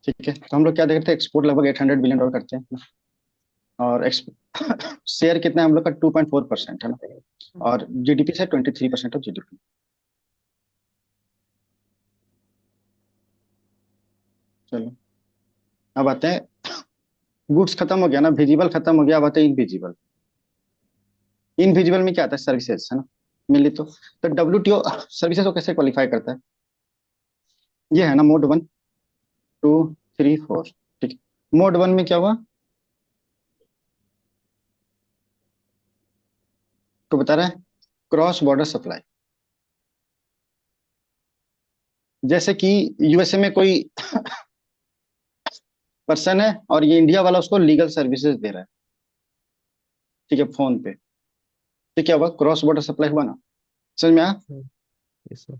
ठीक है, तो हम लोग क्या देखते हैं, एक्सपोर्ट लगभग $800 बिलियन करते हैं। और शेयर कितना है हम लोग का, 2.4% है ना। और जीडीपी से 23% ऑफ जीडीपी। चलो, अब आते हैं, गुड्स खत्म हो गया ना, विजिबल खत्म हो गया, अब आते हैं इनविजिबल। इनविजिबल में क्या आता है, सर्विसेज है ना, मिली तो डब्ल्यूटीओ सर्विसेज को कैसे क्वालिफाई करता है, ये है ना मोड 1, 2, 3, 4। ठीक है, मोड 1 में क्या हुआ, तो बता रहा है क्रॉस बॉर्डर सप्लाई। जैसे कि यूएसए में कोई पर्सन है और ये इंडिया वाला उसको लीगल सर्विसेज दे रहा है, ठीक है, फोन पे। तो क्या हुआ, क्रॉस बॉर्डर सप्लाई हुआ ना, समझ में आया। Yes sir.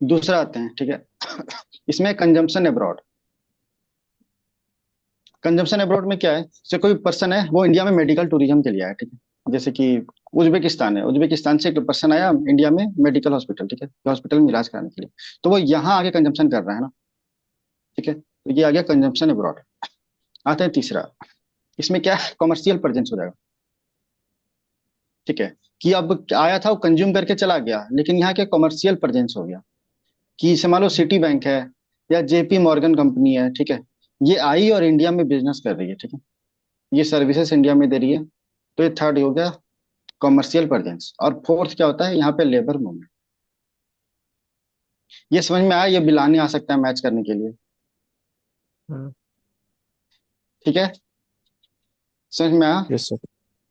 दूसरा आते हैं, ठीक है, इसमें कंजम्पशन अब्रॉड। कंजम्पशन अब्रॉड में क्या है, जैसे कोई पर्सन है वो इंडिया में मेडिकल टूरिज्म के लिए आया, ठीक है, जैसे कि उज्बेकिस्तान है, उज्बेकिस्तान से एक पर्सन आया इंडिया में मेडिकल हॉस्पिटल, ठीक है, हॉस्पिटल में इलाज कराने के लिए, तो वो यहाँ आके कंजम्पशन कर रहा है ना, ठीक है, तो ये आ गया कंजम्पशन अब्रॉड। आते हैं तीसरा, इसमें क्या है, कॉमर्शियल प्रेजेंस हो जाएगा, ठीक है, कि अब आया था वो कंज्यूम करके चला गया, लेकिन यहाँ क्या कॉमर्शियल प्रेजेंस हो गया, कि जैसे मान लो सिटी बैंक है या जेपी मॉर्गन कंपनी है, ठीक है, ये आई और इंडिया में बिजनेस कर रही है, ठीक है, ये सर्विसेज इंडिया में दे रही है, तो ये थर्ड हो गया कॉमर्शियल प्रेजेंस। और फोर्थ क्या होता है यहाँ पे, लेबर मूवमेंट। ये समझ में आया, ये बिलाने आ सकता है मैच करने के लिए, हाँ। ठीक है, समझ में आया। Yes sir.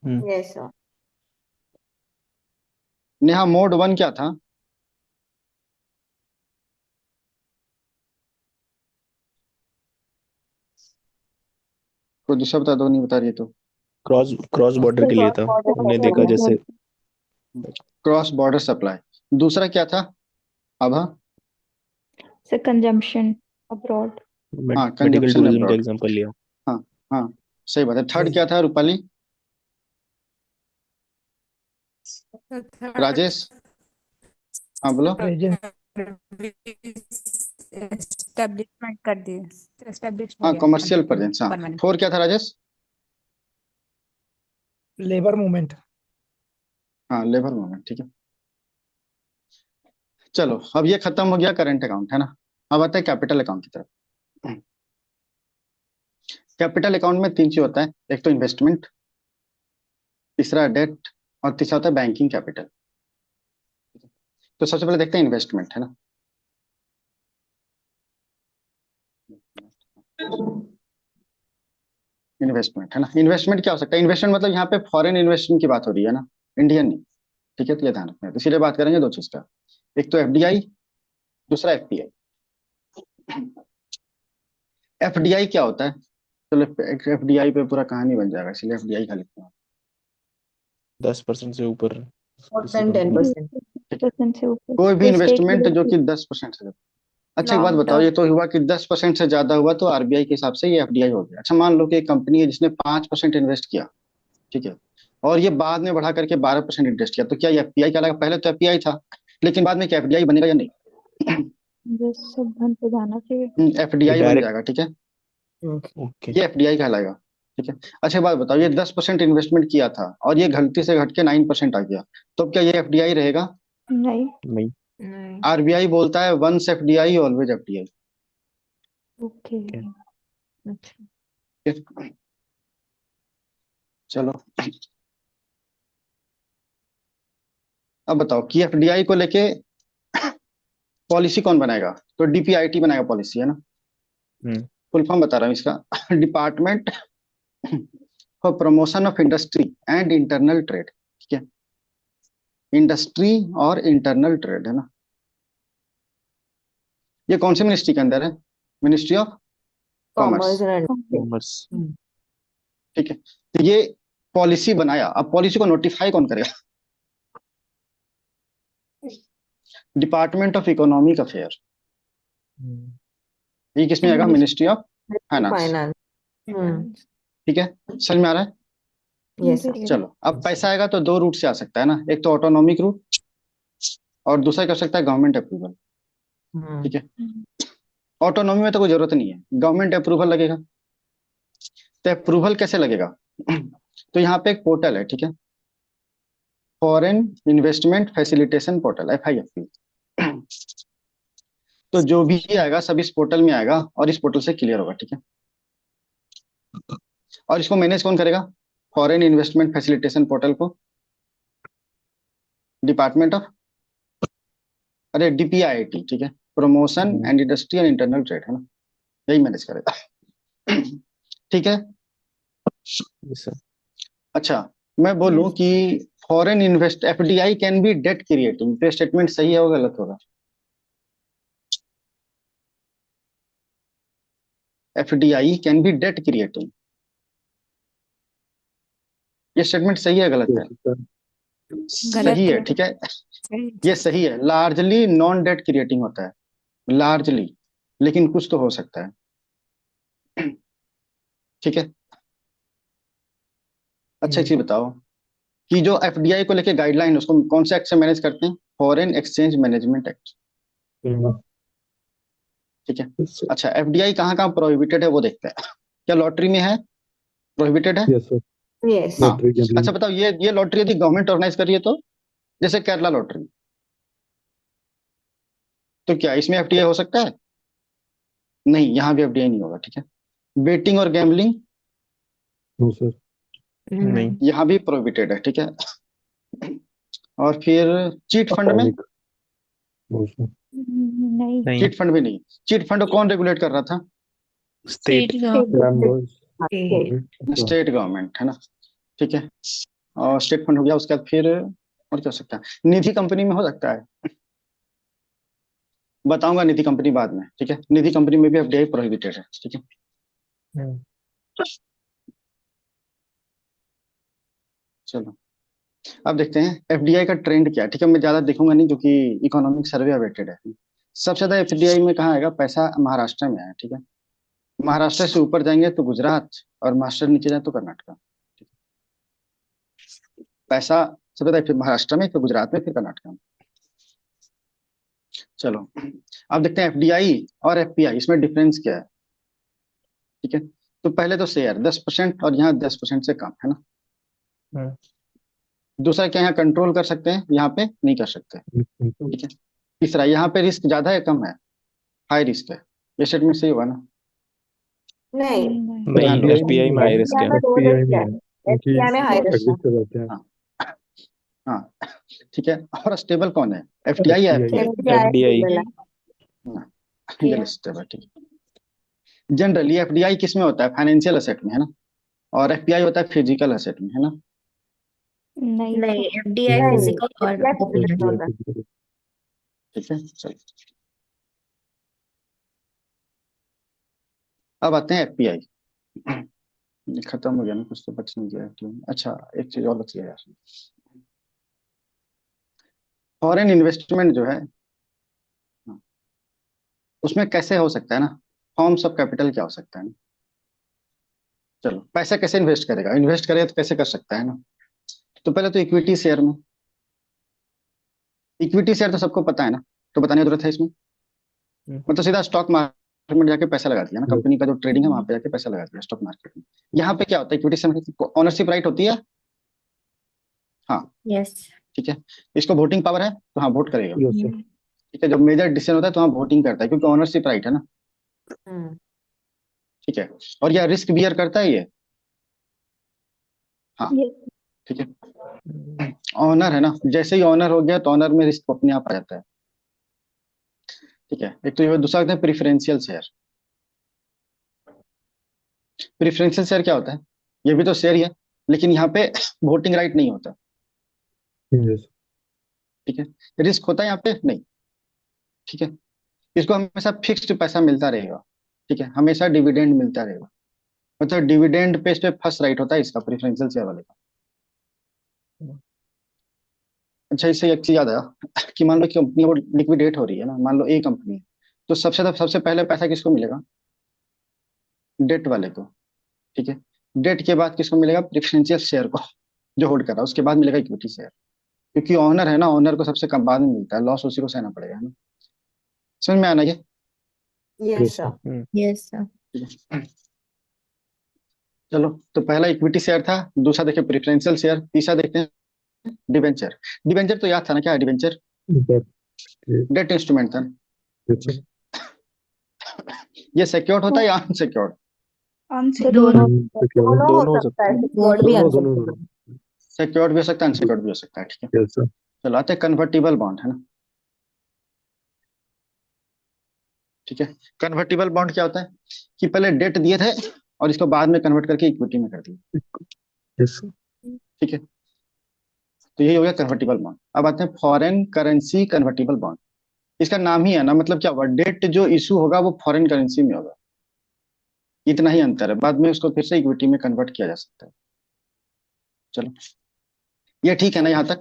Hmm. Yes sir. Neha, mode 1 क्या था, कोई दूसरा बता दो, नहीं बता रही है तो। क्रॉस क्रॉस बॉर्डर के लिए क्रॉस था। बॉर्डर हमने देखा जैसे क्रॉस बॉर्डर सप्लाई। दूसरा क्या था, आभा। से कंजम्पशन अब्रॉड। हाँ, मेडिकल कंजम्पशन टूरिज्म का अब्रॉड। एग्जांपल लिया। हाँ, हाँ, सही बात है। थर्ड क्या था, रूपाली, राजेश, हाँ बोलो। एस्टेब्लिशमेंट कर दिए, एस्टेब्लिश हो हाँ, गया कॉमर्शियल कंट्री प्रेजेंस, हाँ। परमानेंट। फोर क्या था राजेश, लेबर मूवमेंट। हाँ, लेबर मूवमेंट, ठीक है। चलो, अब ये खत्म हो गया करंट अकाउंट, है ना। अब आता है कैपिटल अकाउंट की तरफ। कैपिटल अकाउंट में तीन चीज होता है, एक तो इन्वेस्टमेंट, तीसरा डेट, और तीसरा होता है बैंकिंग कैपिटल। तो सबसे पहले देखते हैं इन्वेस्टमेंट, है ना। इन्वेस्टमेंट, है ना, इन्वेस्टमेंट क्या हो सकता है, इन्वेस्टमेंट मतलब यहाँ पे फॉरेन इन्वेस्टमेंट की बात हो रही है ना, इंडियन नहीं, ठीक है, तो ये ध्यान रखना है, तो इसीलिए बात करेंगे दो चीज का, एक तो एफडीआई, दूसरा एफपीआई। एफडीआई क्या होता है, चलो एफडीआई पे पूरा कहानी बन जाएगा, इसलिए एफडीआई का लिखते हैं। 10% से ऊपर मोर किसी देन कंपनी। 10%। 10% से ऊपर कोई भी कोई स्टेट इन्वेस्टमेंट जो विदेशी कि 10% से, अच्छा एक बात लॉन्ग बताओ, टर्म। ये तो हुआ कि 10% से ज्यादा हुआ तो आरबीआई के हिसाब से ये एफडीआई हो गया। अच्छा, मान लो कि एक कंपनी है जिसने 5% इन्वेस्ट किया, ठीक है, और ये बाद में बढ़ा करके 12% इन्वेस्ट किया, तो क्या ये एफपीआई कहलाएगा, पहले तो एफपीआई था, लेकिन बाद में क्या एफडीआई बनेगा या नहीं। मुझे सब ढंग से जाना चाहिए। ये एफडीआई बन डायरेक्ट। जाएगा, ठीक है, ओके। ये एफडीआई कहलाएगा, ठीक है। अच्छा एक बात बताओ, ये 10% इन्वेस्टमेंट किया था और ये गलती से घट के 9% आ गया, तो क्या ये एफडीआई रहेगा। नहीं। नहीं। नहीं। आरबीआई बोलता है once FDI always FDI. Okay. Okay. अच्छा। चलो, अब बताओ कि एफडीआई को लेके पॉलिसी कौन बनाएगा, तो डीपीआईटी बनाएगा पॉलिसी, है ना। हम्म। फुल फॉर्म बता रहा हूँ इसका, department for promotion of industry and internal trade, ठीक है, इंडस्ट्री और इंटरनल ट्रेड, है ना। ये कौन सी मिनिस्ट्री के अंदर है, ministry of commerce, commerce and commerce. ठीक है। तो ये पॉलिसी बनाया, अब पॉलिसी को नोटिफाई कौन करेगा, डिपार्टमेंट ऑफ इकोनॉमिक अफेयर। ये किसमें आएगा, मिनिस्ट्री ऑफ फाइनेंस, फाइनेंस। ठीक है, समझ में आ रहा है। Yes sir. चलो, अब पैसा आएगा तो दो रूट से आ सकता है ना, एक तो ऑटोनॉमिक रूट और दूसरा क्या हो सकता है, गवर्नमेंट अप्रूवल, ठीक है। ऑटोनॉमी में तो कोई जरूरत नहीं है, गवर्नमेंट अप्रूवल लगेगा। तो अप्रूवल कैसे लगेगा? तो यहाँ पे एक पोर्टल है, ठीक है, foreign investment facilitation portal, FIFP। तो जो भी आएगा सब इस पोर्टल में आएगा और इस पोर्टल से क्लियर होगा, ठीक है। और इसको मैनेज कौन करेगा? फॉरेन इन्वेस्टमेंट फैसिलिटेशन पोर्टल को डिपार्टमेंट ऑफ, अरे DPIIT, ठीक है, promotion and industry and internal trade, है ना, यही मैनेज करेगा। ठीक है। Yes, sir. अच्छा, मैं बोलूं कि foreign invest FDI can be debt creating, तो स्टेटमेंट सही है वो गलत होगा? FDI can be debt creating, ये स्टेटमेंट सही है गलत है? गलत सही है, है। ठीक है, सही ये सही है। लार्जली नॉन डेट क्रिएटिंग होता है, लार्जली, लेकिन कुछ तो हो सकता है। ठीक है। अच्छा, एक चीज बताओ कि जो FDI को लेके गाइडलाइन, उसको कौन से एक्ट से मैनेज करते हैं? फॉरेन एक्सचेंज मैनेजमेंट एक्ट, ठीक है। Yes, sir. अच्छा, FDI कहाँ कहाँ प्रोहिबिटेड है वो देखते हैं। क्या लॉटरी में है, प्रोहिबिटेड है? Yes, sir. यस हाँ। Lottery gambling. अच्छा बताओ, ये लॉटरी यदि गवर्नमेंट ऑर्गेनाइज कर रही है तो, जैसे केरला लॉटरी, तो क्या इसमें FDI हो सकता है? नहीं, यहाँ भी FDI नहीं होगा, ठीक है। बेटिंग और गैम्बलिंग, No, sir. नहीं यहाँ भी प्रोहिबिटेड है, ठीक है। और फिर चीट फंड में, Panic. No, sir. नहीं। नहीं चीट फंड भी नहीं। चीट फंड को कौन रेगुलेट कर रहा था? स्टेट गवर्नमेंट स्टेट गवर्नमेंट, है ना, ठीक है। और स्टेट फंड हो गया, उसके बाद फिर और क्या हो सकता है? निधि कंपनी में हो सकता है, बताऊंगा निधि कंपनी बाद में, ठीक है। निधि कंपनी में भी FDI प्रोहिबिटेड है, ठीक है। हम्म, चलो, अब देखते हैं FDI का ट्रेंड क्या है, ठीक है। मैं ज्यादा देखूंगा नहीं क्योंकि इकोनॉमिक सर्वे अपडेटेड है। सबसे ज्यादा FDI में कहाँ आएगा पैसा? महाराष्ट्र में है, ठीक है। महाराष्ट्र से ऊपर जाएंगे तो गुजरात, और महाराष्ट्र नीचे जाए तो कर्नाटका। पैसा सबसे ज्यादा महाराष्ट्र में, फिर गुजरात में, फिर कर्नाटका में। चलो, अब देखते हैं FDI और FPI, इसमें डिफरेंस क्या है, ठीक है। तो पहले तो शेयर 10% और यहाँ 10% से कम, है ना। हम्म, दूसरा क्या, यहाँ कंट्रोल कर सकते हैं, यहाँ पे नहीं कर सकते, ठीक है। तीसरा, यहाँ पे रिस्क ज्यादा है कम है? हाई रिस्क है, ये स्टेटमेंट सही होगा ना? नहीं नहीं ध्यान दो। FPI में हाई रिस्क है में दो FPI रिस्क में है। है एफपीआई में हाई रिस्क है। एग्जिट कर जाते हैं हाँ हाँ, ठीक है। और स्टेबल कौन है, FDI या FPI? एफडीआई रियल स्टेबल, ठीक है। जनरली FDI किस में होता है? फाइनेंशियल एसेट में, है ना। और FPI होता है फिजिकल एसेट में, है ना। नहीं एफडीआई फिजिकल और ओपन होता है। ठीक है, चलो, अब आते हैं FPI। खत्म हो गया ना, कुछ तो बच नहीं गया FDI में। अच्छा, एक चीज और बच गया यार, फॉरेन इन्वेस्टमेंट जो है, उसमें कैसे हो सकता है ना, फॉर्म्स ऑफ कैपिटल क्या हो सकता है ना। चलो, पैसा कैसे इन्वेस्ट करेगा, इन्वेस्ट करेगा तो कैसे कर सकता है ना। तो पहले तो इक्विटी शेयर में, इक्विटी शेयर तो सबको पता है ना, तो बताने की जरूरत है इसमें? मतलब सीधा स्टॉक मार्केट में जाके पैसा लगा दिया ना, कंपनी का जो ट्रेडिंग है वहां पे जाके पैसा लगा दिया स्टॉक मार्केट में। यहाँ पे क्या होता है, इक्विटी शेयर में ऑनरशिप राइट होती है, हाँ, यस ठीक है। इसको वोटिंग पावर है तो हाँ वोट करेगा, Yes, sir. ठीक है। जब मेजर डिसीजन होता है तो हाँ वोटिंग करता है, क्योंकि ऑनरशिप राइट है ना, ठीक है। और यह रिस्क बियर करता है ये, हाँ, ठीक है। ऑनर है ना, जैसे ही ऑनर हो गया तो ऑनर में रिस्क अपने आप आ जाता है, ठीक है। एक तो ये, दूसरा होता है प्रिफरेंशियल शेयर। प्रिफरेंशियल शेयर क्या होता है? ये भी तो शेयर ही है, लेकिन यहाँ पे वोटिंग राइट नहीं होता, Yes. ठीक है। रिस्क होता है यहाँ पे नहीं, ठीक है। इसको हमेशा फिक्स्ड पैसा मिलता रहेगा, ठीक है, हमेशा डिविडेंड मिलता रहेगा। मतलब डिविडेंड पे इस पे फर्स्ट राइट होता है इसका, प्रेफरेंशियल शेयर वाले का। अच्छा, इससे एक चीज याद आया कि मान लो कि कंपनी वो लिक्विडेट हो रही है ना, मान लो ए कंपनी है, तो सबसे पहले पैसा किसको मिलेगा? डेट वाले को, ठीक है। डेट के बाद किसको मिलेगा? प्रेफरेंशियल शेयर को, जो होल्ड कर रहा है, उसके बाद मिलेगा इक्विटी शेयर। क्योंकि ऑनर है ना, ऑनर को सबसे कम बाद में मिलता है, लॉस उसी को सहना पड़ेगा, है ना। समझ में आना ये? Yes, Yes, sir. sir. Yes, sir. चलो, तो पहला इक्विटी शेयर था, दूसरा देखिए प्रेफरेंशियल शेयर, तीसरा देखते हैं डिवेंचर। डिवेंचर तो याद था ना, क्या है debenture? That, okay. Debt instrument था। Yes, sir. ये सिक्योर्ड होता है या अनसिक्योर्ड? सर दोनों दोनों Secure. दोनों दोनों हो हो सकता है, सकते हैं। सिक्योर्ड भी दोनों अनसिक्योर्ड। दोनों सिक्योर्ड भी हो सकता है, अनसिक्योर्ड भी हो सकता है, ठीक है। Yes, sir. चलो आते हैं कन्वर्टिबल बॉन्ड, है ना। ठीक है, कन्वर्टिबल बॉन्ड क्या होता है कि पहले डेट दिए थे और इसको बाद में कन्वर्ट करके इक्विटी में कर दिया, Yes, sir. ठीक है। तो यही हो गया कन्वर्टिबल बॉन्ड। अब आते हैं फॉरेन करेंसी कन्वर्टिबल बॉन्ड। इसका नाम ही है ना, मतलब क्या हुआ, डेट जो इशू होगा वो फॉरेन करेंसी में होगा, इतना ही अंतर है, बाद में उसको फिर से इक्विटी में कन्वर्ट किया जा सकता है। चलो, ये ठीक है ना यहाँ तक?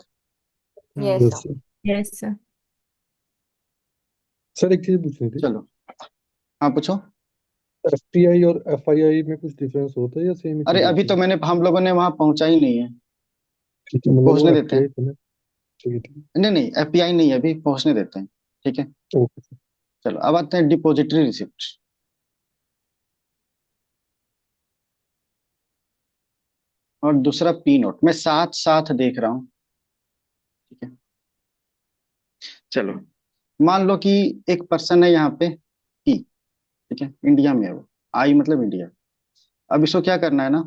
Yes Yes, sir. sir. Yes, sir. Sir एक चीज पूछनी थी, चलो, हाँ पूछो। एफपीआई और एफआईआई में कुछ डिफरेंस होता है या सेम ही अरे चीज अभी होती तो है? हम लोगों ने वहां पहुंचा ही नहीं है, ठीक है, मतलब वो पहुंचने देते हैं। एफपीआई का ना। ठीक है, ठीक नहीं नहीं, एफपीआई नहीं है, अभी पहुंचने देते हैं, ठीक है। है। Okay sir. चलो, अब आते हैं डिपॉजिटरी रिसिप्ट। और दूसरा पी नोट, मैं साथ साथ देख रहा हूँ, ठीक है। चलो, मान लो कि एक पर्सन है यहाँ पे पी, ठीक है, इंडिया में है वो, आई मतलब इंडिया। अब इसको क्या करना है ना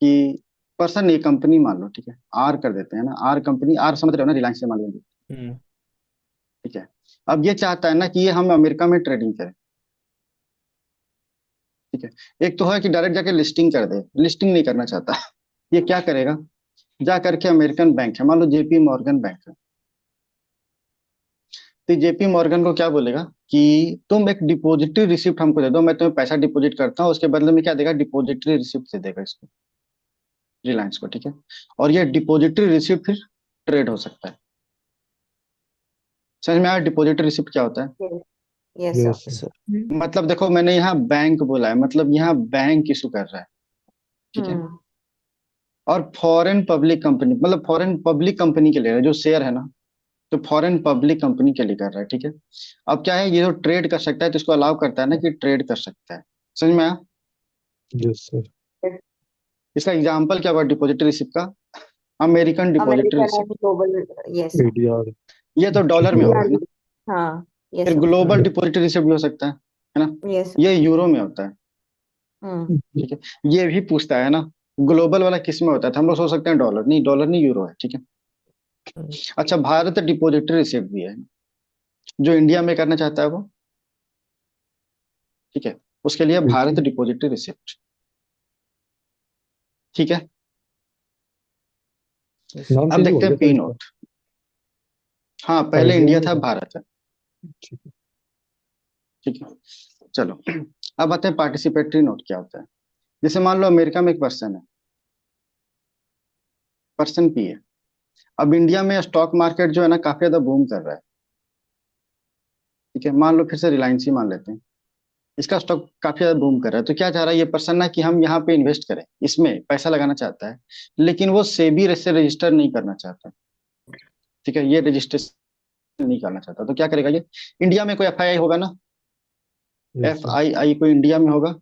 कि पर्सन, ये कंपनी मान लो, ठीक है, आर कर देते हैं ना, आर कंपनी, आर समझ रहे हो ना, रिलायंस से मान लो, हम्म। ठीक है। अब ये चाहता है ना कि ये हम अमेरिका में ट्रेडिंग करें, ठीक है। एक तो है कि डायरेक्ट जाके लिस्टिंग कर दे, लिस्टिंग नहीं करना चाहता। ये क्या करेगा, जा करके अमेरिकन बैंक है, मान लो जेपी मॉर्गन बैंक है, तो जेपी मॉर्गन को क्या बोलेगा कि तुम एक डिपॉजिटरी रिसिप्ट हमको दे दो, मैं तुम्हें पैसा डिपॉजिट करता हूँ, उसके बदले में क्या देगा, डिपॉजिटरी रिसिप्ट दे देगा इसको, रिलायंस को, ठीक है। और ये डिपॉजिटरी रिसिप्ट फिर ट्रेड हो सकता है। समझ में आया डिपॉजिटरी रिसिप्ट क्या होता है? Yes yes sir. सर। मतलब देखो, मैंने यहाँ बैंक बोला है, मतलब यहाँ बैंक इशू कर रहा है, ठीक है। और फॉरेन पब्लिक कंपनी, मतलब फॉरेन पब्लिक कंपनी के लिए जो शेयर है ना, तो फॉरेन पब्लिक कंपनी के लिए कर रहा है, ठीक है। अब क्या है, ये जो ट्रेड कर सकता है तो इसको अलाउ करता है ना कि ट्रेड कर सकता है। समझ में आया? Yes sir. इसका एग्जाम्पल क्या हुआ डिपॉजिटरी रिसिप्ट का? American depository American receipt. And global. Yes sir. ADR. ये तो डॉलर में होगा, है ना। हाँ। यस फिर सर। ग्लोबल डिपॉजिटरी रिसिप्ट भी हो सकता है ना। यस। ये यूरो में होता है, हम्म। ठीक है। ये भी पूछता है ना, ग्लोबल वाला किस में होता है, तो हम लोग सोच सकते हैं डॉलर, नहीं डॉलर नहीं, यूरो है, ठीक है। अच्छा, भारत डिपॉजिटरी रिसिप्ट भी है, जो इंडिया में करना चाहता है वो, ठीक है, उसके लिए भारत डिपॉजिटरी रिसिप्ट, ठीक है। नाम अब चेंज हो देखते गया हैं सर पी इसका? नोट। हाँ, पहले आइडिया इंडिया नहीं था, था। भारत है, ठीक है। ठीक है। चलो, अब आते हैं पार्टिसिपेटरी नोट क्या होता है। जैसे मान लो अमेरिका में एक पर्सन है, पर्सन पी है। अब इंडिया में स्टॉक मार्केट जो है ना काफी ज्यादा बूम कर रहा है, ठीक है। मान लो फिर से रिलायंस ही मान लेते हैं, इसका स्टॉक काफी ज्यादा बूम कर रहा है, तो क्या चाह रहा है ये पर्सन ना कि हम यहाँ पे इन्वेस्ट करें, इसमें पैसा लगाना चाहता है, लेकिन वो सेबी से रजिस्टर नहीं करना चाहता, ठीक है, ये रजिस्ट्रेशन नहीं करना चाहता, तो क्या करेगा ये, इंडिया में कोई एफआईआई होगा ना, यस सर। एफआईआई कोई इंडिया में होगा,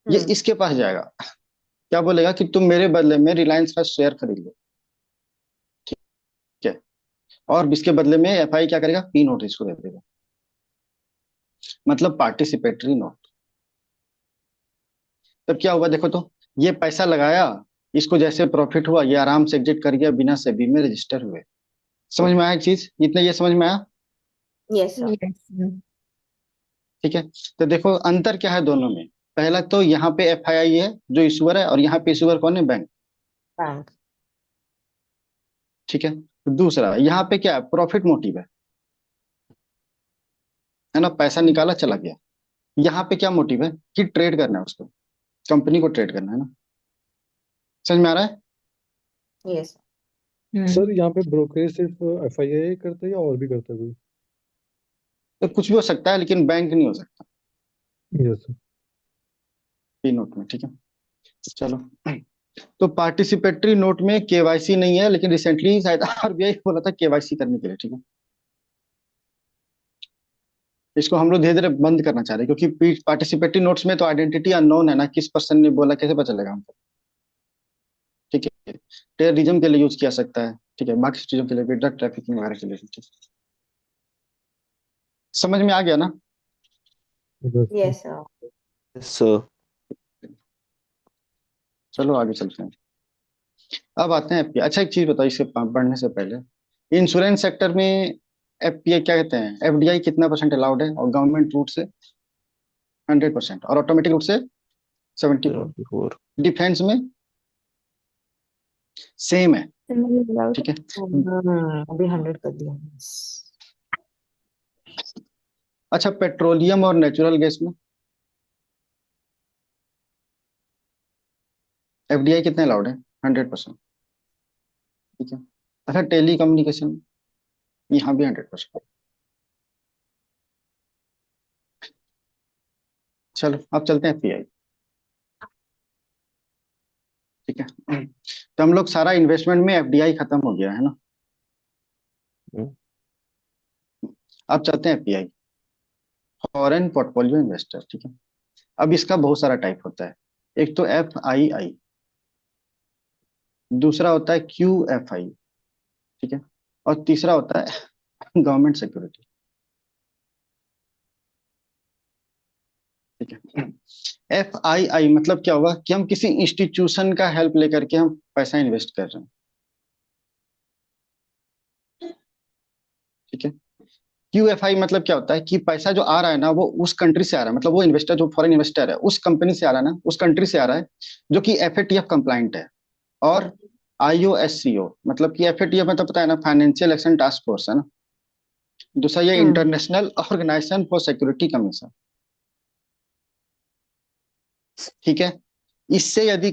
ये इसके पास जाएगा, क्या बोलेगा कि तुम मेरे बदले में रिलायंस का शेयर खरीद लो, ठीक है। और इसके बदले में एफआई क्या करेगा, पी नोट इसको दे देगा, मतलब पार्टिसिपेटरी नोट। तब क्या हुआ देखो तो, ये पैसा लगाया, इसको जैसे प्रॉफिट हुआ ये आराम से एग्जिट कर गया बिना सेबी में रजिस्टर हुए। समझ में आया एक चीज, इतना ये समझ में आया? Yes sir. Yes, sir. ठीक है। तो देखो अंतर क्या है दोनों में, पहला तो यहाँ पे एफआईआई है जो इशूअर है, और यहाँ पे इशूअर कौन है, बैंक, बैंक। ठीक है। दूसरा यहाँ पे क्या है, प्रॉफिट मोटिव है ना, पैसा निकाला चला गया। यहाँ पे क्या मोटिव है कि ट्रेड करना है उसको, कंपनी को ट्रेड करना है ना। समझ में आ रहा है? यस। सर यहाँ पे ब्रोकरेज सिर्फ एफआईआई करता है या और भी करता है कोई? तो कुछ भी हो सकता है, लेकिन बैंक नहीं हो सकता यस सर। पी नोट में, ठीक है। चलो, तो पार्टिसिपेटरी नोट में केवाईसी नहीं है, लेकिन रिसेंटली शायद आरबीआई बोला था केवाईसी करने के लिए, ठीक है। इसको हम लोग धीरे धीरे बंद करना चाह रहे हैं, क्योंकि पार्टिसिपेटरी नोट्स में तो आइडेंटिटी अननोन है ना, किस पर्सन ने बोला कैसे पता चलेगा हमको। ठीक है, टेररिज्म के लिए यूज किया सकता है, ठीक है, बाकी चीजों के लिए भी, ड्रग ट्रैफिकिंग वगैरह के लिए भी, ठीक है। समझ में आ गया ना? Yes, sir. सो चलो आगे चलते हैं। अब आते हैं एफपीआई। अच्छा एक चीज बताओ इससे बढ़ने से पहले, इंश्योरेंस सेक्टर में एफपीआई क्या कहते हैं, एफडीआई कितना परसेंट अलाउड है, और गवर्नमेंट रूट से 100%, और ऑटोमेटिक रूट से 74। 74। डिफेंस में सेम है, Similarly allowed. ठीक है। अभी 100 कर दिया। अच्छा पेट्रोलियम और नेचुरल गैस में एफडीआई कितने अलाउड है, 100%, ठीक है। अच्छा टेली कम्युनिकेशन, यहाँ भी 100%। चलो अब चलते हैं एफपीआई, ठीक है। तो हम लोग सारा इन्वेस्टमेंट में एफडीआई खत्म हो गया है ना। हम्म। अब चलते हैं एफपीआई, फॉरेन पोर्टफोलियो इन्वेस्टर, ठीक है। अब इसका बहुत सारा टाइप होता है। एक तो एफआईआई, दूसरा होता है क्यूएफआई, ठीक है, और तीसरा होता है गवर्नमेंट सिक्योरिटी, ठीक है। एफआईआई मतलब क्या हुआ कि हम किसी इंस्टीट्यूशन का हेल्प लेकर के हम पैसा इन्वेस्ट कर रहे हैं, ठीक है। क्यूएफआई मतलब क्या होता है कि पैसा जो आ रहा है ना वो उस कंट्री से आ रहा है, मतलब वो इन्वेस्टर जो फॉरेन इन्वेस्टर है उस कंपनी से आ रहा है ना, उस कंट्री से आ रहा है जो कि एफएटीएफ कंप्लाइंट है, और आईओएससीओ मतलब कि एफएटीएफ मतलब पता है ना, फाइनेंशियल एक्शन टास्क फोर्स है ना। दूसरा ये international organisation for security commission, ठीक है। इससे यदि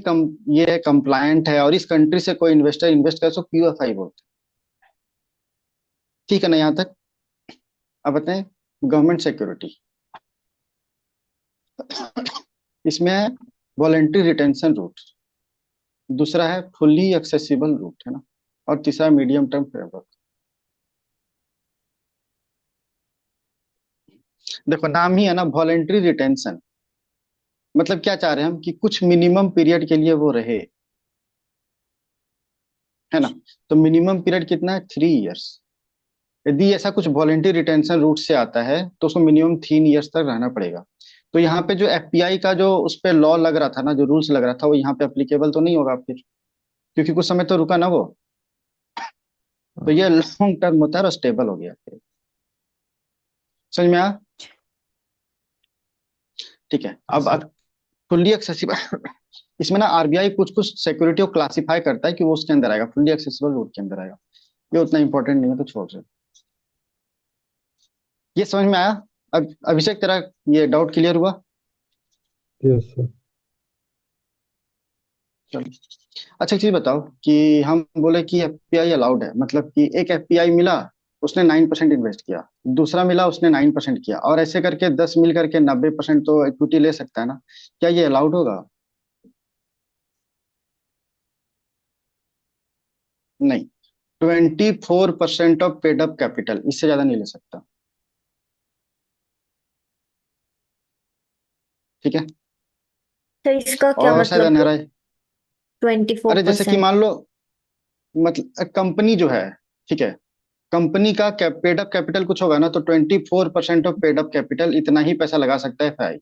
ये कंप्लायंट है और इस कंट्री से कोई इन्वेस्टर इन्वेस्ट करे तो क्यूएफआई बोलते हैं, ठीक है ना यहाँ तक। अब बताएं गवर्नमेंट सिक्योरिटी, इसमें है वॉलेंट्री रिटेंशन रूट, दूसरा है फुल्ली एक्सेसिबल रूट, है ना, और तीसरा मीडियम टर्म फ्रेमवर्क। देखो नाम ही है ना वॉलेंट्री रिटेंशन, मतलब क्या चाह रहे हैं हम कि कुछ मिनिमम पीरियड के लिए वो रहे, है ना। तो मिनिमम पीरियड कितना है, 3 इयर्स। यदि ऐसा कुछ वॉलेंट्री रिटेंशन रूट से आता है तो उसको मिनिमम 3 इयर्स तक रहना पड़ेगा। तो यहाँ पे जो एफपीआई का जो उस पे लॉ लग रहा था ना, जो रूल्स लग रहा था, वो यहाँ पे अप्लीकेबल तो नहीं होगा फिर, क्योंकि कुछ समय तो रुका ना वो। तो ये लॉन्ग टर्म होता है और स्टेबल हो गया फिर। समझ में आया? ठीक है। अब फुल्ली एक्सेसिबल इसमें ना आरबीआई कुछ कुछ सिक्योरिटी को क्लासिफाई करता है कि वो उसके अंदर आएगा, फुल्ली एक्सेसिबल रूट के अंदर आएगा। ये उतना इंपॉर्टेंट नहीं है तो छोड़ दे। ये समझ में आया? अब अभिषेक तेरा ये डाउट क्लियर हुआ? Yes sir. चलो अच्छा एक चीज बताओ कि हम बोले कि एफपीआई अलाउड है, मतलब कि एक एफपीआई मिला उसने 9% इन्वेस्ट किया, दूसरा मिला उसने 9% किया, और ऐसे करके 10 मिल करके 90% तो इक्विटी ले सकता है ना, क्या ये अलाउड होगा? नहीं, 24% ऑफ पेड अप कैपिटल, इससे ज्यादा नहीं ले सकता, ठीक है। तो इसका क्या और शायद मतलब, अनहरा, 24%? अरे जैसे कि मान लो, मतलब कंपनी जो है, ठीक है, कंपनी का पेड अप कैपिटल कुछ होगा ना, तो 24% ऑफ पेड अप कैपिटल इतना ही पैसा लगा सकता है एफआई,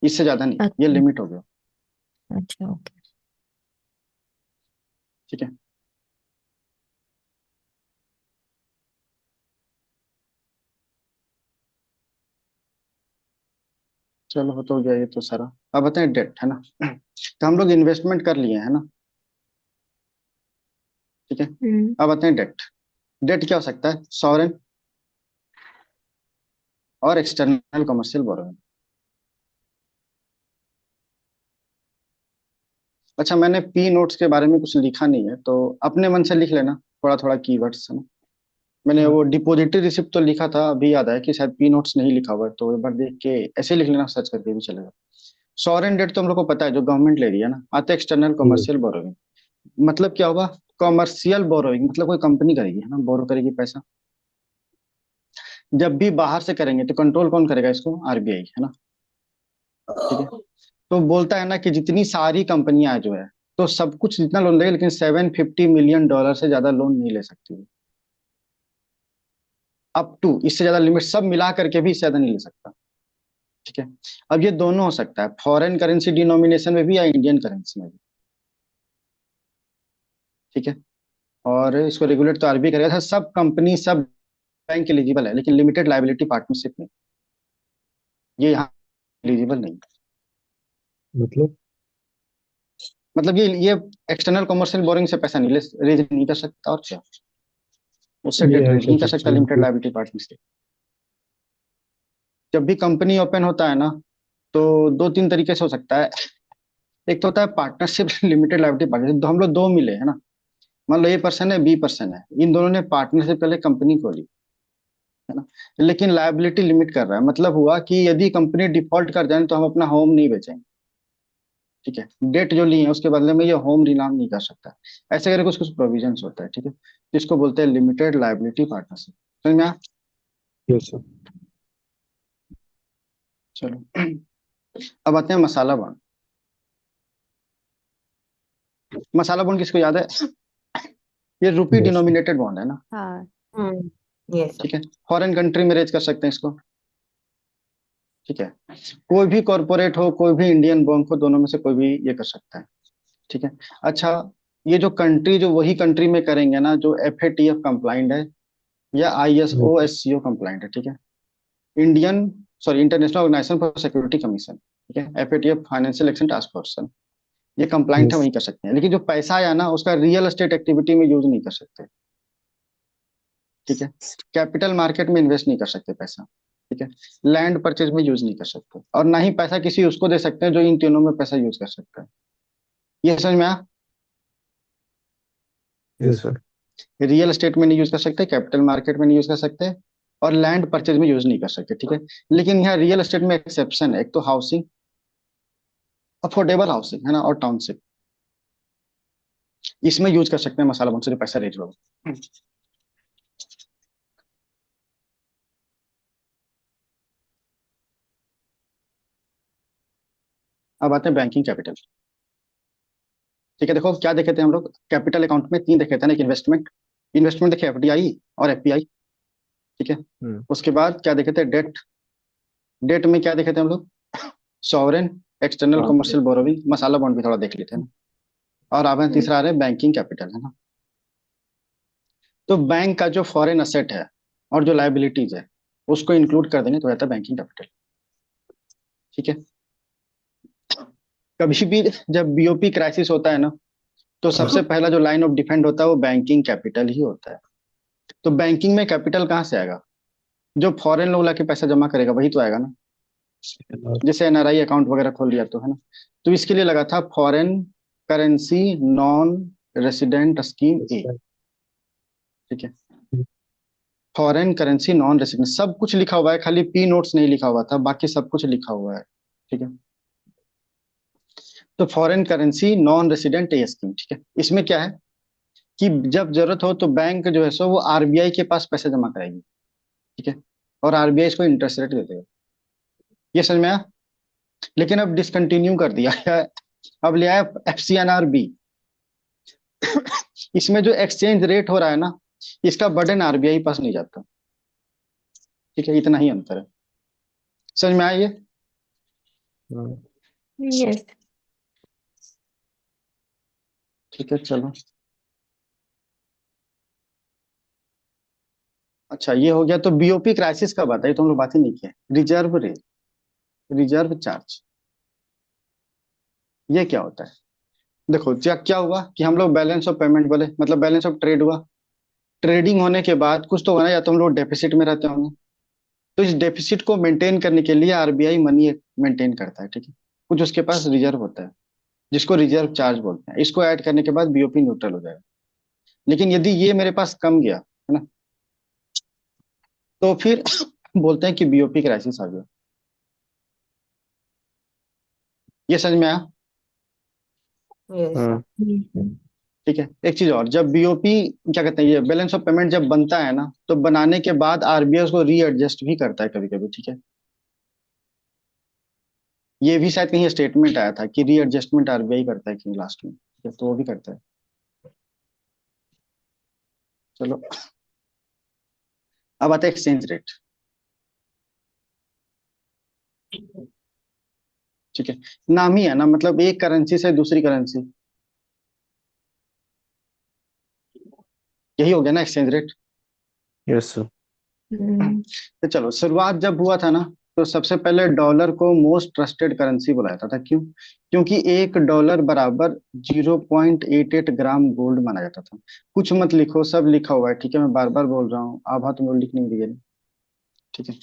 इससे ज्यादा नहीं, ये अच्छा। लिमिट हो गया, अच्छा ओके। ठीक है। चलो हो तो गया ये तो सारा। अब बताएं डेट, है ना। तो हम लोग इन्वेस्टमेंट कर लिए है ना, ठीक है। हम्म। अब बताएं डेट, डेट क्या हो सकता है, सॉवरेन और एक्सटर्नल कमर्शियल बोरोइंग। अच्छा मैंने पी नोट्स के बारे में कुछ लिखा नहीं है, तो अपने मन से लिख लेना थोड़ा थोड़ा कीवर्ड्स, है ना। मैंने वो डिपॉजिटरी रिसिप्ट तो लिखा था, अभी याद आया कि शायद पी नोट्स नहीं लिखा हुआ है, तो एक बार देख के ऐसे लिख लेना, सर्च करके भी चलेगा। सॉवरेन डेट तो हम लोग को पता है, जो गवर्नमेंट ले रही है ना। आते एक्सटर्नल कमर्शियल बोरोइंग, मतलब क्या होगा, कमर्शियल बोरोइंग मतलब कोई कंपनी करेगी, है ना, बोरो करेगी पैसा। जब भी बाहर से करेंगे तो कंट्रोल कौन करेगा इसको? आरबीआई, है ना? ठीक है। तो बोलता है ना कि जितनी सारी कंपनियां जो है, तो सब कुछ जितना लोन देगा, लेकिन $750 मिलियन से ज्यादा लोन नहीं ले सकती। अप टू, इससे ज्यादा लिमिट सब मिला करके भी इससे ज्यादा नहीं ले सकता। ठीक है। अब ये दोनों हो सकता है, फॉरेन करेंसी डिनोमिनेशन में भी या इंडियन करेंसी में भी। ठीक है। और इसको रेगुलेट तो आरबीआई करेगा। सब कंपनी, सब बैंक एलिजिबल है, लेकिन लिमिटेड लाइबिलिटी पार्टनरशिप में ये यहाँ एलिजिबल नहीं। मतलब मतलब ये एक्सटर्नल कमर्शियल बोरिंग से पैसा नहीं ले, रेज नहीं कर सकता, और क्या उससे ये डेट रेज ऐसा नहीं कर कुछ सकता है लिमिटेड कि लाइबिलिटी पार्टनरशिप। जब भी कंपनी ओपन होता है ना, तो दो तीन तरीके से हो सकता है। एक तो होता है पार्टनरशिप लिमिटेड लाइबिलिटी पार्टनरशिप, तो हम लोग दो मिले है ना, मान लो ए पर्सन है, बी पर्सन है, इन दोनों ने पार्टनरशिप पहले कंपनी खोली, है ना? लेकिन लायबिलिटी लिमिट कर रहा है, मतलब हुआ कि यदि कंपनी डिफॉल्ट कर जाए तो हम अपना होम नहीं बेचेंगे। ठीक है। डेट जो ली है उसके बदले में ये होम रीनाम नहीं कर सकता। ऐसे करके कुछ कुछ प्रोविजंस होता है। ठीक है। जिसको बोलते हैं लिमिटेड लायबिलिटी पार्टनरशिप। समझ में आया? Yes sir. चलो अब आते हैं मसाला बॉन्ड। मसाला बॉन्ड किसको याद है? ये रुपी यस सर। डिनोमिनेटेड बॉन्ड है ना। हाँ यस ठीक है। फॉरेन कंट्री में रेज कर सकते हैं इसको। ठीक है। कोई भी कॉरपोरेट हो, कोई भी इंडियन बैंक हो, दोनों में से कोई भी ये कर सकता है। ठीक है। अच्छा, ये जो कंट्री, जो वही कंट्री में करेंगे ना जो FATF कंप्लाइंट है या ISO यस SCO कंप्लाइंट है। ठीक है। Indian, sorry, international organisation for security commission. ठीक है। FATF financial action task force, ये कंप्लाइंट है, यस वही कर सकते हैं। लेकिन जो पैसा आया ना उसका रियल एस्टेट एक्टिविटी में यूज नहीं कर सकते। ठीक है। कैपिटल मार्केट में इन्वेस्ट नहीं कर सकते पैसा। ठीक है। लैंड परचेज में यूज नहीं कर सकते, और ना ही पैसा किसी उसको दे सकते हैं जो इन तीनों में पैसा यूज कर सकता है। ये समझ में आया? Yes, yes sir. Real estate में नहीं यूज कर सकते, कैपिटल मार्केट में नहीं यूज कर सकते, और लैंड परचेज में यूज नहीं कर सकते। ठीक है। लेकिन यहाँ रियल एस्टेट में एक्सेप्शन है। एक तो हाउसिंग, अफोर्डेबल हाउसिंग, है ना, और टाउनशिप, इसमें यूज कर सकते हैं मसाला बॉन्ड से जो पैसा रेज होगा। अब आते हैं बैंकिंग कैपिटल। ठीक है। देखो क्या देखे थे हम लोग कैपिटल अकाउंट में, तीन देखे थे ना, एक इन्वेस्टमेंट, इन्वेस्टमेंट देखे FDI और FPI। ठीक है। Hmm. उसके बाद क्या देखे थे? डेट। डेट में क्या देखे थे हम लोग? सॉवरेन, एक्सटर्नल कमर्शियल बोरोविंग, मसाला बॉन्ड भी थोड़ा देख लेते हैं ना। और अब तीसरा आ रहा है बैंकिंग कैपिटल, है ना। तो बैंक का जो फॉरेन असेट है और जो लाइबिलिटीज है उसको इंक्लूड कर देंगे तो रहता है बैंकिंग कैपिटल। ठीक है। कभी भी जब BOP क्राइसिस होता है ना, तो सबसे पहला जो लाइन ऑफ डिफेंड होता है वो बैंकिंग कैपिटल ही होता है। तो बैंकिंग में कैपिटल कहाँ से आएगा? जो फॉरेन लोग लाके पैसा जमा करेगा वही तो आएगा ना। जैसे NRI अकाउंट वगैरह खोल लिया तो, है ना। तो इसके लिए लगा था foreign currency non resident scheme A. ठीक है। फॉरेन करेंसी नॉन रेसिडेंट सब कुछ लिखा हुआ है, खाली P नोट्स नहीं लिखा हुआ था, बाकी सब कुछ लिखा हुआ है। ठीक है। तो फॉरेन करेंसी नॉन रेसिडेंट ए स्कीम। ठीक है। इसमें क्या है कि जब जरूरत हो तो बैंक जो है सो वो RBI के पास पैसे जमा कराएगी। ठीक है। और RBI इसको इंटरेस्ट रेट दे देगा। ये समझ में आया? लेकिन अब डिसकंटिन्यू कर दिया है। अब ले आया FCNR-B। इसमें जो एक्सचेंज रेट हो रहा है ना, इसका बर्डन RBI पास नहीं जाता। ठीक है। इतना ही अंतर है। समझ में आया ये? Hmm. यस ठीक है। चलो, अच्छा ये हो गया। तो BOP क्राइसिस कब आता है, ये तो हम लोग बात ही नहीं किया। रिजर्व रेट, रिजर्व चार्ज, ये क्या होता है? देखो क्या क्या हुआ कि हम लोग बैलेंस ऑफ पेमेंट बोले, मतलब बैलेंस ऑफ ट्रेड हुआ। ट्रेडिंग होने के बाद कुछ तो होना, या तो हम लोग डेफिसिट में रहते होंगे। तो इस डेफिसिट को मेंटेन करने के लिए RBI मनी मेंटेन करता है। ठीक है। कुछ उसके पास रिजर्व होता है जिसको रिजर्व चार्ज बोलते हैं। इसको ऐड करने के बाद BOP न्यूट्रल हो जाएगा। लेकिन यदि ये मेरे पास कम गया, है ना, तो फिर बोलते हैं कि BOP क्राइसिस आ गया। ये समझ में आया? Yes Hmm. ठीक है। एक चीज और, जब बीओपी क्या कहते हैं, ये बैलेंस ऑफ पेमेंट जब बनता है ना, तो बनाने के बाद आरबीआई उसको रीएडजस्ट भी करता है कभी कभी, ठीक है। ये भी शायद कहीं स्टेटमेंट आया था कि रीएडजस्टमेंट आरबीआई करता है कि लास्ट में, ठीक है, तो वो भी करता है। चलो, अब आता है एक्सचेंज रेट। ठीक है। नाम ही है ना, मतलब एक करेंसी से दूसरी करेंसी, यही हो गया ना exchange rate. Yes sir. Hmm, तो चलो, शुरुआत जब हुआ था ना, तो सबसे पहले डॉलर को मोस्ट ट्रस्टेड करेंसी बुलाया था क्यों? क्योंकि एक डॉलर बराबर 0.88 ग्राम गोल्ड माना जाता था। कुछ मत लिखो, सब लिखा हुआ है, ठीक है, मैं बार बार बोल रहा हूँ, आभा तुम लोग लिख नहीं दिए, ठीक है।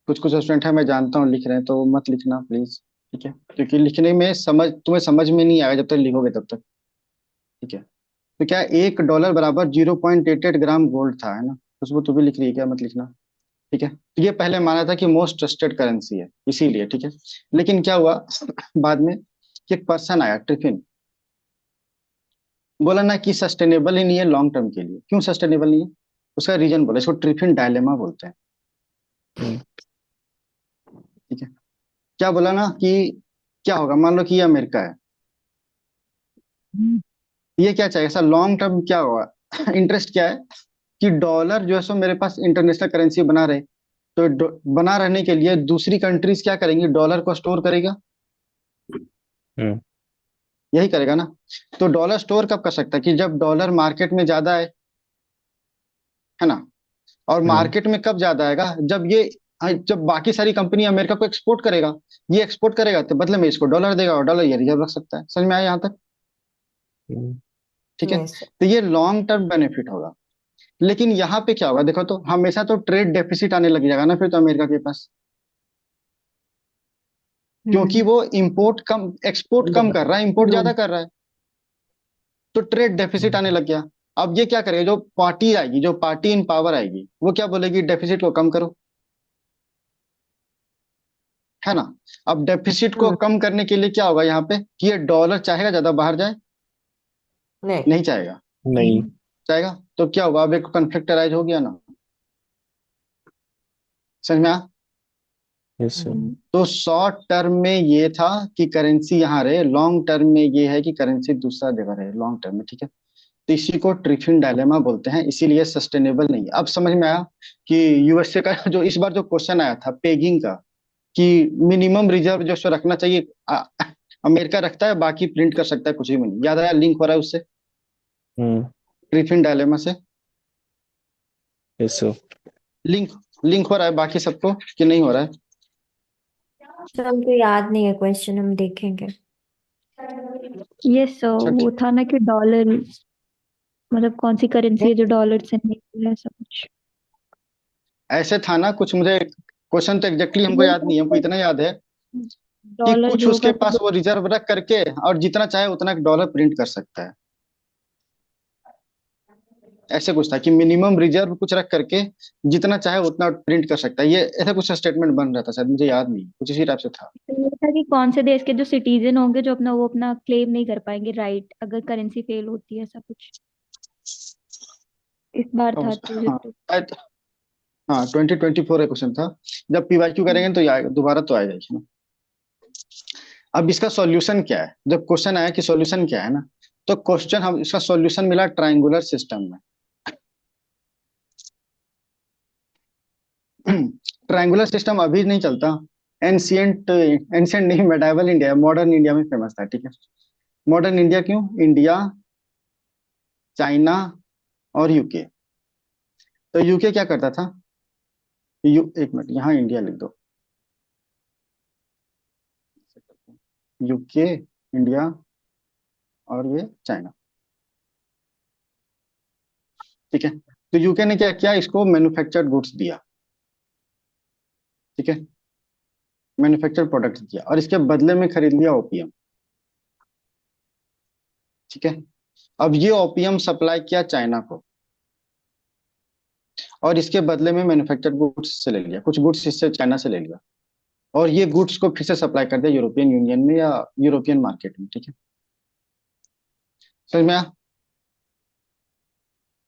कुछ कुछ स्टूडेंट है, मैं जानता हूँ लिख रहे हैं, तो मत लिखना प्लीज, ठीक है, क्योंकि लिखने में समझ तुम्हें समझ में नहीं आएगा जब तक लिखोगे तब तक, ठीक है। तो क्या एक डॉलर बराबर 0.88 ग्राम गोल्ड था, है ना? खुशबू तू भी लिख रही है क्या? मत लिखना, ठीक है। तो ये पहले माना था कि मोस्ट ट्रस्टेड करेंसी है, इसीलिए, ठीक है। लेकिन क्या हुआ बाद में कि एक पर्सन आया, टिफिन, बोला ना कि सस्टेनेबल ही नहीं है लॉन्ग टर्म के लिए। क्यों सस्टेनेबल नहीं है? उसका रीजन बोला, इसको ट्रिफिन डायलेमा बोलते हैं, हम्म, ठीक है। क्या बोला ना कि क्या होगा, मान लो कि ये अमेरिका है, ये क्या चाहिए ऐसा लॉन्ग टर्म, क्या होगा इंटरेस्ट क्या है कि डॉलर जो है सो मेरे पास इंटरनेशनल करेंसी बना रहे, तो बना रहने के लिए दूसरी कंट्रीज क्या करेंगी, डॉलर को स्टोर करेगा, हम्म, यही करेगा ना। तो डॉलर स्टोर कब कर सकता है? कि जब डॉलर मार्केट में ज्यादा है ना। और हम्म, मार्केट में कब ज्यादा आएगा, जब ये जब बाकी सारी कंपनी अमेरिका को एक्सपोर्ट करेगा, ये एक्सपोर्ट करेगा, तो बदले में इसको डॉलर देगा, और डॉलर ये रिजर्व रख सकता है। समझ में आया यहाँ तक? हम्म, ठीक है। Yes, sir. तो ये लॉन्ग टर्म बेनिफिट होगा। लेकिन यहाँ पे क्या होगा देखो, तो हमेशा तो ट्रेड डेफिसिट आने लग जाएगा ना फिर तो अमेरिका के पास, क्योंकि हम्म, वो इंपोर्ट कम एक्सपोर्ट कम कर रहा है, इंपोर्ट ज्यादा कर रहा है, तो ट्रेड डेफिसिट आने लग गया। अब ये क्या करेगा, जो पार्टी आएगी, जो पार्टी इन पावर आएगी, वो क्या बोलेगी, डेफिसिट को कम करो, है ना। अब डेफिसिट को हम्म, कम करने के लिए क्या होगा यहाँ पे कि ये डॉलर चाहेगा ज्यादा बाहर जाए? नहीं. नहीं चाहेगा। नहीं। चाहेगा तो क्या होगा, अब एक कन्फ्लिक्ट अराइज हो गया ना। समझ में आ? Yes sir. हम्म, तो शॉर्ट टर्म में ये था कि करेंसी यहाँ रहे, लॉन्ग टर्म में ये है कि करेंसी दूसरा जगह रहे, लॉन्ग टर्म में, ठीक है। तो इसी को ट्रिफिन डायलेमा बोलते हैं, इसीलिए सस्टेनेबल नहीं है। अब समझ में आया कि यूएसए का जो इस बार जो क्वेश्चन आया था पेगिंग का, कि मिनिमम रिजर्व जो सो रखना चाहिए, अमेरिका रखता है, बाकी प्रिंट कर सकता है, कुछ भी नहीं, याद आया, लिंक हो रहा है उससे, हम्म, ट्रिफिन डायलेमा से यस सर। लिंक लिंक हो रहा है बाकी सबको कि नहीं हो रहा है? तो हमको याद नहीं है क्वेश्चन, हम देखेंगे। यस सर, अच्छा, वो था ना कि डॉलर, मतलब कौन सी करेंसी है जो डॉलर से नहीं है, ऐसा कुछ। ऐसे था ना कुछ, मुझे क्वेश्चन तो एग्जैक्टली हमको याद नहीं है, हमको इतना याद है कि डॉलर कुछ जो उसके होगा पास तो वो रिजर्व रख करके और जितना चाहे उतना डॉलर प्रिंट कर सकता है। ऐसे कुछ था कि मिनिमम रिजर्व कुछ रख करके जितना चाहे उतना प्रिंट कर सकता है, ये ऐसा कुछ स्टेटमेंट बन रहा था शायद, मुझे याद नहीं, कुछ इसी टाइप से था। ये था कि कौन से देश के जो सिटीजन होंगे जो अपना वो अपना क्लेम नहीं कर पाएंगे राइट, अगर करेंसी फेल होती है, ऐसा कुछ इस बार था हाँ, तो। शायद, हाँ 2024 का क्वेश्चन था। जब पीवाईक्यू करेंगे तो ये आएगा दोबारा, तो आएगा ही ना। अब इसका सॉल्यूशन क्या है, जब क्वेश्चन आया कि सॉल्यूशन क्या है ना, तो क्वेश्चन हम इसका सॉल्यूशन मिला ट्रायंगुलर सिस्टम में। ट्रायंगुलर सिस्टम अभी नहीं चलता, एंशियंट एंशियंट नहीं, मेडाइवल इंडिया, मॉडर्न इंडिया में फेमस था, ठीक है। मॉडर्न इंडिया क्यों? इंडिया, चाइना और यूके। तो यूके क्या करता था, एक मिनट, यहाँ इंडिया लिख दो, यूके, इंडिया और ये चाइना, ठीक है। तो यूके ने क्या किया, इसको मैन्युफैक्चर्ड गुड्स दिया, ठीक है, मैन्युफैक्चर्ड प्रोडक्ट्स दिया, और इसके बदले में खरीद लिया ओपीएम, ठीक है। अब ये ओपीएम सप्लाई किया चाइना को, और इसके बदले में मैन्युफैक्चर्ड गुड्स से ले लिया, कुछ गुड्स इससे चाइना से ले लिया, और ये गुड्स को फिर से सप्लाई कर दिया यूरोपियन यूनियन में या यूरोपियन मार्केट में, ठीक है। समझ में आया?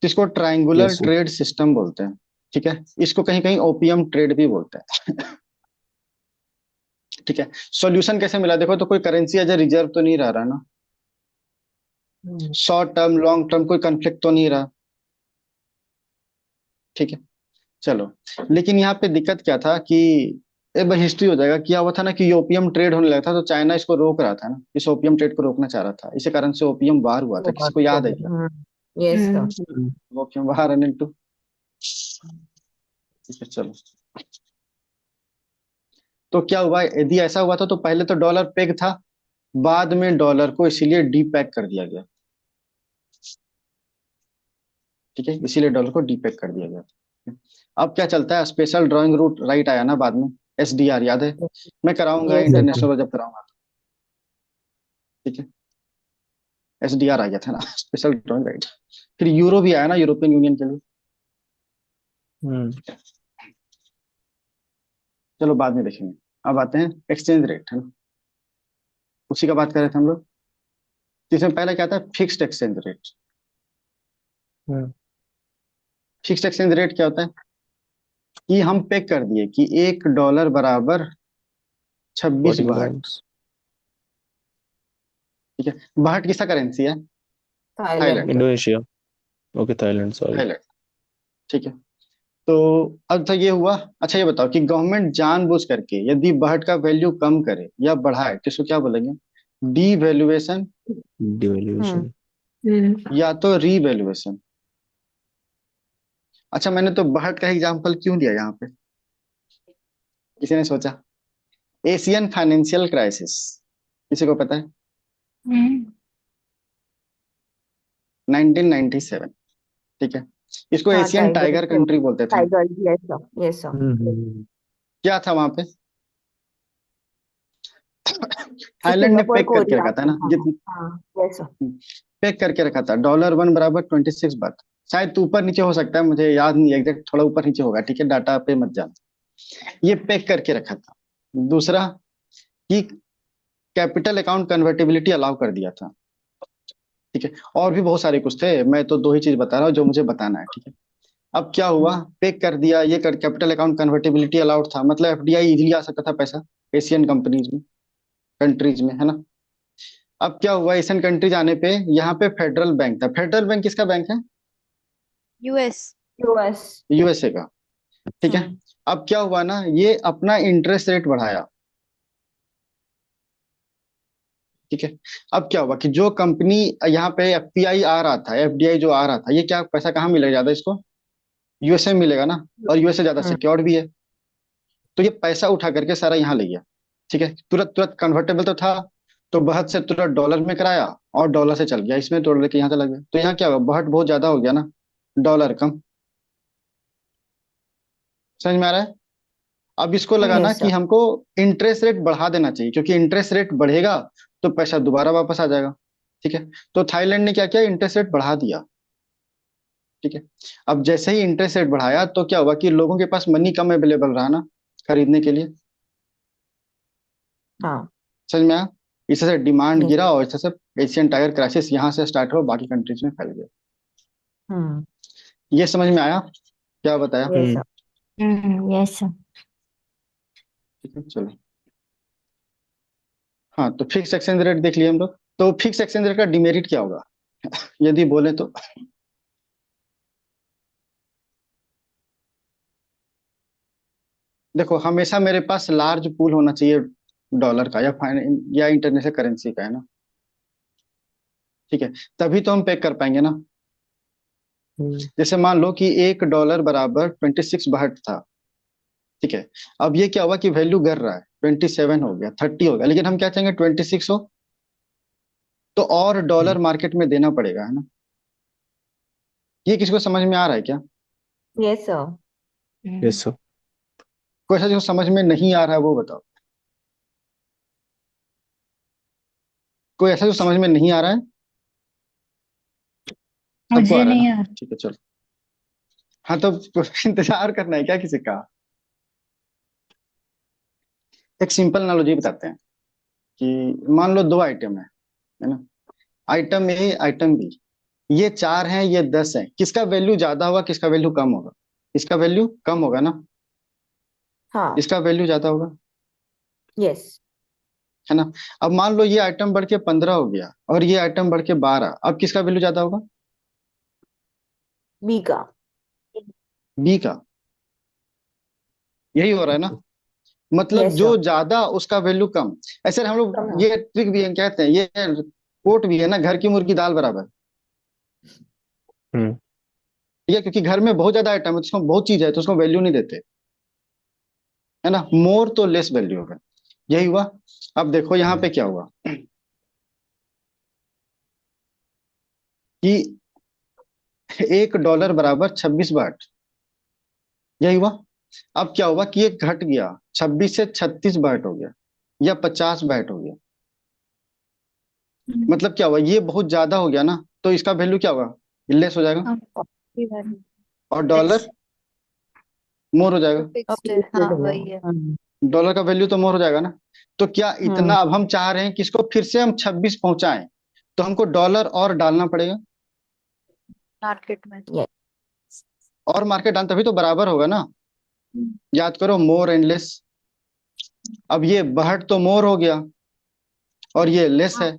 तो इसको triangular Yes, sir. Trade system बोलते हैं। ठीक है, इसको कहीं कहीं ओपियम ट्रेड भी बोलते हैं। ठीक है, सॉल्यूशन कैसे मिला देखो, तो कोई करेंसी एज ए रिजर्व तो नहीं रह रहा ना, हम्म, शॉर्ट टर्म लॉन्ग टर्म कोई कन्फ्लिक्ट तो नहीं रहा। ठीक है, चलो। लेकिन यहाँ पे दिक्कत क्या था कि एक बार हिस्ट्री हो जाएगा, क्या हुआ था ना कि ये ओपियम ट्रेड होने लगा था, तो चाइना इसको रोक रहा था ना, इस ओपियम ट्रेड को रोकना चाह रहा था, इसी कारण से ओपियम वार हुआ था। वो किसी बात को तो याद है है। क्या? Yes sir. Hmm. Opium war running two. ठीक है, चलो। तो क्या हुआ, यदि ऐसा हुआ था तो पहले तो डॉलर पेग था, बाद में डॉलर को इसीलिए डीपेग कर दिया गया। ठीक है, इसीलिए डॉलर को डीपेग कर दिया गया। अब क्या चलता है, स्पेशल ड्राइंग रूट राइट आया ना बाद में, एसडीआर याद है? मैं कराऊंगा यस सर। इंटरनेशनल जब कराऊंगा। ठीक है, एसडीआर आ गया था ना, स्पेशल ड्राइंग राइट। फिर यूरो भी आया ना, यूरोपियन यूनियन के लिए। Hmm. चलो बाद में देखेंगे। अब आते हैं एक्सचेंज रेट, है ना, उसी का बात कर रहे थे हम लोग। तो इसमें पहले क्या था, fixed exchange rate. Hmm. Fixed exchange rate क्या होता है कि हम पे कर दिए कि $1 बराबर 26 14 बहट। pounds. ठीक है, बहट किसका करेंसी है? थाईलैंड थाईलैंड का। का। Indonesia. Okay, Thailand. Sorry. Thailand. ठीक है, तो अब तो ये हुआ। अच्छा ये बताओ कि गवर्नमेंट जानबूझ करके यदि बहट का वैल्यू कम करे या बढ़ाए तो इसको क्या बोलेंगे? डीवैल्यूएशन हम्म। Devaluation. या तो रीवैल्यूएशन। अच्छा, मैंने तो बहट का एग्जांपल क्यों लिया यहाँ पे, किसी ने सोचा? एशियन फाइनेंशियल क्राइसिस, किसी को पता है? 1997। ठीक है, इसको हाँ एशियन टाइगर टाइगर कंट्री बोलते थे। Tiger. Yes sir. Yes sir. Hmm. क्या था वहां पे? थाईलैंड ने सिंगापुर पैक करके कोरिया। रखा था ना, हाँ जितनी हाँ। Yes sir. पैक करके रखा था, $1 बराबर 26 बात। शायद ऊपर नीचे हो सकता है, मुझे याद नहीं एग्जैक्ट, थोड़ा ऊपर नीचे होगा। ठीक है, डाटा पे मत जाना। ये पैक करके रखा था। दूसरा कि कैपिटल अकाउंट कन्वर्टेबिलिटी अलाउ कर दिया था। ठीक है, और भी बहुत सारे कुछ थे, मैं तो दो ही चीज बता रहा हूँ जो मुझे बताना है। ठीक है, अब क्या हुआ, पैक कर दिया, ये कर कैपिटल अकाउंट कन्वर्टेबिलिटी अलाउड था, मतलब एफडीआई इजीली आ सकता था पैसा एशियन कंपनीज में, कंट्रीज में, है ना। अब क्या हुआ, एशियन कंट्रीज आने पे यहाँ पे फेडरल बैंक था। फेडरल बैंक किसका बैंक है? यूएस। यूएस। यूएसए का। ठीक है, हम्म। अब क्या हुआ ना, ये अपना इंटरेस्ट रेट बढ़ाया। ठीक है, अब क्या हुआ कि जो कंपनी यहाँ पे एफपीआई आ रहा था, एफडीआई जो आ रहा था, ये क्या पैसा कहाँ मिलेगा ज्यादा इसको? यूएसए में मिलेगा ना, और यूएसए ज्यादा हम्म। सिक्योर्ड भी है। तो ये पैसा उठा करके सारा यहाँ ले गया। ठीक है, तुरंत तुरंत कन्वर्टेबल तो था, तो बहुत से तुरंत डॉलर में कराया और डॉलर से चल गया, इसमें डॉलर के यहाँ चला गया, तो यहाँ क्या हुआ, बहुत बहुत ज्यादा हो गया ना, डॉलर कम। समझ में आ रहा है? अब इसको लगाना यस कि सर। हमको इंटरेस्ट रेट बढ़ा देना चाहिए, क्योंकि इंटरेस्ट रेट बढ़ेगा तो पैसा दोबारा वापस आ जाएगा। ठीक है, तो थाईलैंड ने क्या किया, इंटरेस्ट रेट बढ़ा दिया। ठीक है, अब जैसे ही इंटरेस्ट रेट बढ़ाया तो क्या हुआ कि लोगों के पास मनी कम अवेलेबल रहा ना खरीदने के लिए। हाँ। समझ में आया? इससे से डिमांड यस। गिरा और इससे से एशियन टाइगर क्राइसिस यहाँ से स्टार्ट हो, बाकी कंट्रीज में फैल गया। हम्म। ये समझ में आया? क्या बताया? Yes Hmm. Sir. Yes sir. ठीक है, चलो। हाँ, तो फिक्स एक्सचेंज रेट देख लिए हम लोग। तो फिक्स एक्सचेंज रेट का डिमेरिट क्या होगा, यदि बोले तो? देखो, हमेशा मेरे पास लार्ज पूल होना चाहिए डॉलर का, या इंटरनेशनल करेंसी का, है ना। ठीक है, तभी तो हम पे कर पाएंगे ना। Hmm. जैसे मान लो कि $1 बराबर 26 बहट था। ठीक है, अब ये क्या हुआ कि वैल्यू गिर रहा है, 27 हो गया, 30 हो गया, लेकिन हम क्या चाहेंगे 26 हो, तो और Hmm. डॉलर मार्केट में देना पड़ेगा, है ना। ये किसी को समझ में आ रहा है क्या? Yes sir. Yes, sir. कोई ऐसा जो समझ में नहीं आ रहा है वो बताओ। कोई ऐसा जो समझ में नहीं आ रहा है? सबको आ मुझे रहा है नहीं ना? यार। ठीक है, चलो। हाँ, तो इंतजार करना है क्या किसी का? एक सिंपल एनालॉजी बताते हैं कि मान लो दो आइटम है ना। आइटम ए, आइटम बी, ये 4 हैं, ये 10 हैं, किसका वैल्यू ज्यादा होगा, किसका वैल्यू कम होगा? इसका वैल्यू कम होगा ना, हाँ, इसका वैल्यू ज्यादा होगा, यस, है ना? अब मान लो ये आइटम बढ़ के 15 हो गया और ये आइटम बढ़ के 12, अब किसका वैल्यू ज्यादा होगा? बी का, बी का। यही हो रहा है ना, मतलब यस जो सर, ज्यादा उसका वैल्यू कम। ऐसे हम कम लोग है, ये ट्रिक भी है, कहते हैं ये कोट भी है ना, घर की मुर्गी दाल बराबर। हम्म ठीक है, क्योंकि घर में बहुत ज्यादा आइटम है तो उसमें बहुत चीज है तो उसको वैल्यू नहीं देते, है ना? मोर तो लेस वैल्यू होगा, यही हुआ। अब देखो यहाँ पे क्या हुआ कि $1 बराबर 26 बाट, यही हुआ। अब क्या हुआ कि ये घट गया, 26 से 36 बाट हो गया या 50 बाट हो गया। मतलब क्या हुआ, ये बहुत ज्यादा हो गया ना, तो इसका वैल्यू क्या होगा, लेस हो जाएगा, हाँ ये बात और डॉलर मोर हो जाएगा। फिक्स्ड है, हाँ वही है। डॉलर का वैल्यू तो मोर हो जाएगा ना। तो क्या इतना, हम्म, अब हम चाह रहे हैं कि इसको फिर से हम 26 पहुंचाएं, तो हमको डॉलर और डालना पड़ेगा, मार्केट में। यस, और मार्केट डाल तभी तो बराबर होगा ना। याद करो, मोर एंड लेस। अब ये बढ़त तो मोर हो गया और ये लेस है,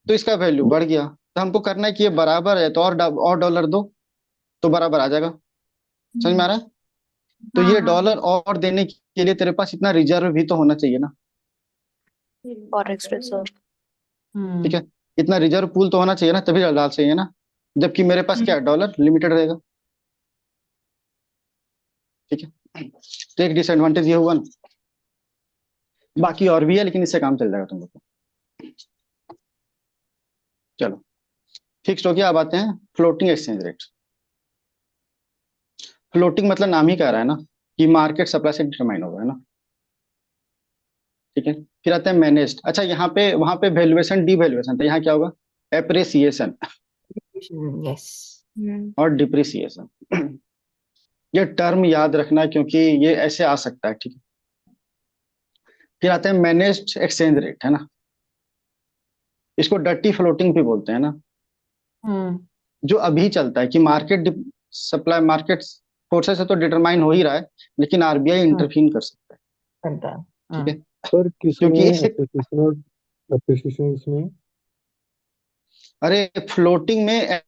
तो इसका वैल्यू बढ़ गया। तो हमको करना है कि ये बराबर है तो और डॉलर दो तो बराबर आ जाएगा। समझ में आ रहा है? तो हाँ ये हाँ डॉलर और देने के लिए तेरे पास इतना रिजर्व भी तो होना चाहिए ना। Forex reserve. ठीक है, इतना रिजर्व पूल तो होना चाहिए ना, तभी डाल चाहिए ना। जबकि मेरे पास क्या है, डॉलर लिमिटेड रहेगा। ठीक है, तो एक डिसएडवांटेज ये हुआ ना, बाकी और भी है लेकिन इससे काम चल जाएगा तुम लोग को। चलो, फिक्स्ड हो गया। अब आते हैं फ्लोटिंग एक्सचेंज रेट। फ्लोटिंग मतलब नाम ही कह रहा है ना कि मार्केट सप्लाई से डिटरमाइन होगा, है ना? ठीक है, फिर आते हैं मैनेज्ड। अच्छा, यहाँ पे वहां पे वैल्यूएशन डिवैल्यूएशन, तो यहाँ क्या होगा, एप्रिसिएशन यस, और डिप्रिसिएशन। ये टर्म याद रखना क्योंकि ये ऐसे आ सकता है। ठीक है, फिर आते हैं मैनेज्ड एक्सचेंज रेट, है ना? इसको डर्टी फ्लोटिंग भी बोलते हैं ना, जो अभी चलता है कि मार्केट सप्लाई मार्केट फोर्सेस से तो डिटरमाइन हो ही रहा है, लेकिन आरबीआई इंटरफीन कर सकता है। करता है, ठीक है, पर किसमें क्योंकि एप्रिसिएशन और अप्रिसिएशन इसमें? अरे फ्लोटिंग में